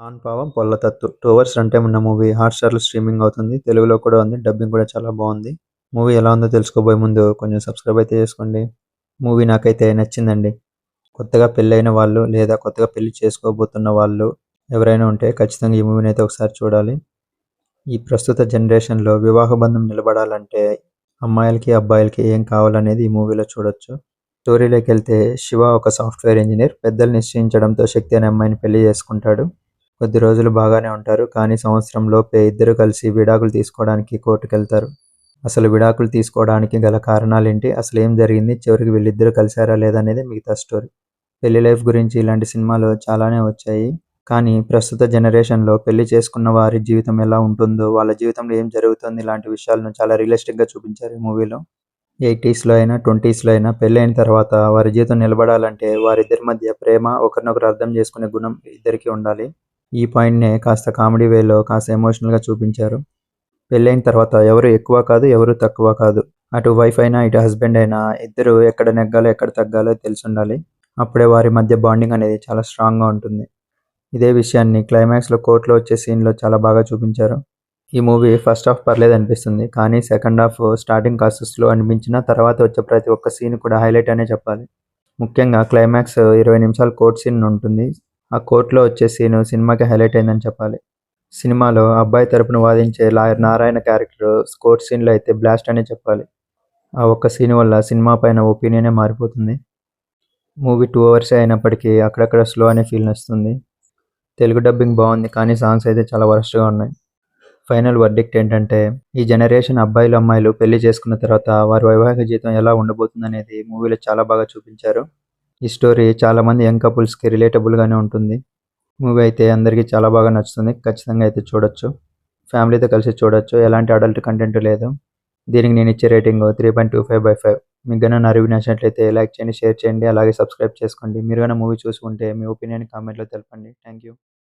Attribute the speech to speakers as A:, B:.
A: ఆన్‌పావం Pollathathu 2 hours run time ఉన్న movie హాట్‌స్టార్‌లో streaming అవుతుంది. తెలుగులో కూడా ఉంది. డబ్బింగ్ కూడా చాలా బావుంది. మూవీ ఎలా ఉందో తెలుసుకోబోయే ముందు కొంచెం సబ్స్క్రైబ్ అయితే చేసుకోండి. మూవీ నాకైతే నచ్చిందండి. కొత్తగా పెళ్ళైన వాళ్ళు లేదా కొత్తగా పెళ్లి చేసుకోబోతున్న వాళ్ళు ఎవరైనా ఉంటే ఖచ్చితంగా ఈ మూవీని అయితే ఒకసారి చూడాలి. ఈ ప్రస్తుత జనరేషన్‌లో వివాహ బంధం నిలబడాలంటే అమ్మాయిలకి, అబ్బాయిలకి ఏం కావాలనేది ఈ మూవీలో చూడొచ్చు. స్టోరీలోకెళ్తే శివ ఒక సాఫ్ట్‌వేర్ ఇంజినీర్ పెద్దలు నిశ్చయించడంతో శక్తి అనే అమ్మాయిని పెళ్లి చేసుకుంటాడు. కొద్ది రోజులు బాగానే ఉంటారు. కానీ సంవత్సరం లోపే ఇద్దరు కలిసి విడాకులు తీసుకోవడానికి కోర్టుకెళ్తారు. అసలు విడాకులు తీసుకోవడానికి గల కారణాలేంటి? అసలేం జరిగింది? చివరికి వీళ్ళిద్దరూ కలిసారా లేదా అనేది మిగతా స్టోరీ. పెళ్లి లైఫ్ గురించి ఇలాంటి సినిమాలు చాలానే వచ్చాయి. కానీ ప్రస్తుత జనరేషన్‌లో పెళ్లి చేసుకున్న వారి జీవితం ఎలా ఉంటుందో, వాళ్ళ జీవితంలో ఏం జరుగుతుంది ఇలాంటి విషయాలను చాలా రియలిస్టిక్‌గా చూపించారు ఈ మూవీలో. 80స్‌లో అయినా, 20స్‌లో అయినా పెళ్లయిన తర్వాత వారి జీవితం నిలబడాలంటే వారిద్దరి మధ్య ప్రేమ, ఒకరినొకరు అర్థం చేసుకునే గుణం ఇద్దరికీ ఉండాలి. ఈ పాయింట్‌నే కాస్త కామెడీ వేలో కాస్త ఎమోషనల్‌గా చూపించారు. పెళ్లయిన తర్వాత ఎవరు ఎక్కువ కాదు, ఎవరు తక్కువ కాదు. అటు వైఫ్ అయినా, ఇటు హస్బెండ్ అయినా ఇద్దరు ఎక్కడ నెగ్గాలో, ఎక్కడ తగ్గాలో తెలిసుండాలి. అప్పుడే వారి మధ్య బాండింగ్ అనేది చాలా స్ట్రాంగ్‌గా ఉంటుంది. ఇదే విషయాన్ని క్లైమాక్స్‌లో కోర్ట్‌లో వచ్చే సీన్‌లో చాలా బాగా చూపించారు. ఈ మూవీ ఫస్ట్ హాఫ్ పర్లేదనిపిస్తుంది. కానీ సెకండ్ హాఫ్ స్టార్టింగ్ కాస్త స్లో అనిపించినా తర్వాత వచ్చే ప్రతి ఒక్క సీన్ కూడా హైలైట్ అనే చెప్పాలి. ముఖ్యంగా క్లైమాక్స్ 20 నిమిషాల కోర్ట్ సీన్ ఉంటుంది. ఆ కోర్ట్‌లో వచ్చే సీను సినిమాకి హైలైట్ అయిందని చెప్పాలి. సినిమాలో అబ్బాయి తరపున వాదించే లాయర్ నారాయణ క్యారెక్టర్ కోర్ట్ సీన్‌లో అయితే బ్లాస్ట్ అనే చెప్పాలి. ఆ ఒక్క సీన్ వల్ల సినిమా పైన ఒపీనియనే మారిపోతుంది. మూవీ 2 అవర్సే అయినప్పటికీ అక్కడక్కడ స్లో అనే ఫీల్ వస్తుంది. తెలుగు డబ్బింగ్ బావుంది. కానీ సాంగ్స్ అయితే చాలా వరస్ట్‌గా ఉన్నాయి. ఫైనల్ వర్డిక్ట్ ఏంటంటే, ఈ జనరేషన్ అబ్బాయిలు, అమ్మాయిలు పెళ్లి చేసుకున్న తర్వాత వారి వైవాహిక జీవితం ఎలా ఉండబోతుందనేది మూవీలో చాలా బాగా చూపించారు. ఈ స్టోరీ చాలామంది యంగ్ కపుల్స్‌కి రిలేటబుల్‌గానే ఉంటుంది. మూవీ అయితే అందరికీ చాలా బాగా నచ్చుతుంది. ఖచ్చితంగా అయితే చూడొచ్చు. ఫ్యామిలీతో కలిసి చూడొచ్చు. ఎలాంటి అడల్ట్ కంటెంట్ లేదు. దీనికి నేనిచ్చే రేటింగ్ 3.25/5. మీకు గనుక నా రివ్యూ నచ్చినట్లయితే లైక్ చేయండి, షేర్ చేయండి, అలాగే సబ్స్క్రైబ్ చేసుకోండి. మీరు గనుక మూవీ చూసి ఉంటే మీ ఒపీనియన్ కామెంట్‌లో తెలపండి. Thank you.